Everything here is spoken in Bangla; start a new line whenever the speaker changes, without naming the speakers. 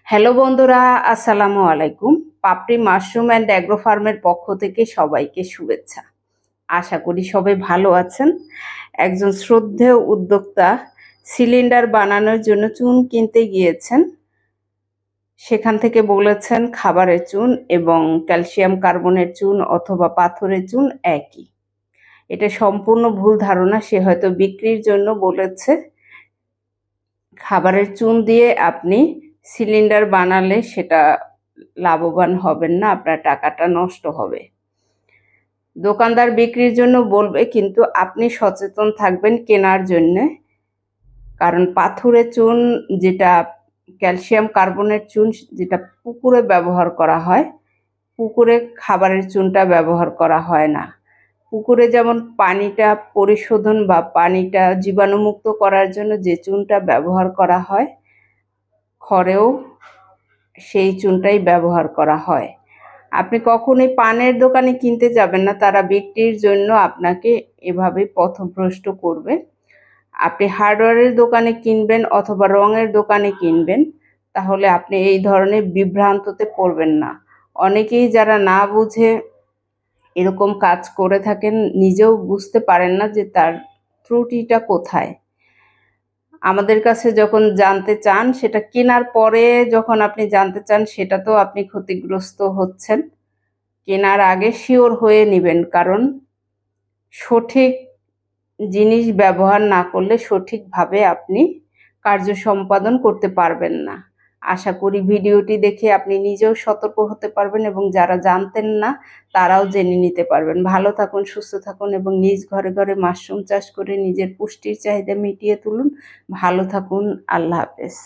হ্যালো বন্ধুরা, আসসালামু আলাইকুম। পাপড়ি মাশরুম অ্যান্ড অ্যাগ্রো ফার্মের পক্ষ থেকে সবাইকে শুভেচ্ছা। আশা করি সবাই ভালো আছেন। একজন শ্রদ্ধেয় উদ্যোক্তা সিলিন্ডার বানানোর জন্য চুন কিনতে গিয়েছেন। সেখান থেকে বলেছেন খাবারের চুন এবং ক্যালসিয়াম কার্বনের চুন অথবা পাথরের চুন একই। এটা সম্পূর্ণ ভুল ধারণা। সে হয়তো বিক্রির জন্য বলেছে। খাবারের চুন দিয়ে আপনি সিলিন্ডার বানালে সেটা লাভবান হবেন না, আপনার টাকাটা নষ্ট হবে। দোকানদার বিক্রির জন্য বলবে, কিন্তু আপনি সচেতন থাকবেন কেনার জন্যে। কারণ পাথুরে চুন, যেটা ক্যালসিয়াম কার্বনের চুন, যেটা পুকুরে ব্যবহার করা হয়, পুকুরে খাবারের চুনটা ব্যবহার করা হয় না। পুকুরে যেমন পানিটা পরিশোধন বা পানিটা জীবাণুমুক্ত করার জন্য যে চুনটা ব্যবহার করা হয়, খড়েও সেই চুনটাই ব্যবহার করা হয়। আপনি কখনোই পানের দোকানে কিনতে যাবেন না, তারা বিক্রির জন্য আপনাকে এভাবে পথভ্রষ্ট করবে। আপনি হার্ডওয়্যারের দোকানে কিনবেন অথবা রঙের দোকানে কিনবেন, তাহলে আপনি এই ধরনের বিভ্রান্ততে পড়বেন না। অনেকেই যারা না বুঝে এরকম কাজ করে থাকেন, নিজেও বুঝতে পারেন না যে তার ত্রুটিটা কোথায়। আমাদের কাছে যখন জানতে চান, সেটা কেনার পরে যখন আপনি জানতে চান, সেটা তো আপনি ক্ষতিগ্রস্ত হচ্ছেন। কেনার আগে শিওর হয়ে নেবেন, কারণ সঠিক জিনিস ব্যবহার না করলে সঠিকভাবে আপনি কার্য সম্পাদন করতে পারবেন না। আশা করি ভিডিওটি দেখে আপনি নিজেও সতর্ক হতে পারবেন এবং যারা জানতেন না তারাও জেনে নিতে পারবেন। ভালো থাকুন, সুস্থ থাকুন এবং নিজ ঘরে ঘরে মাশরুম চাষ করে নিজের পুষ্টির চাহিদা মিটিয়ে তুলুন। ভালো থাকুন। আল্লাহ হাফেজ।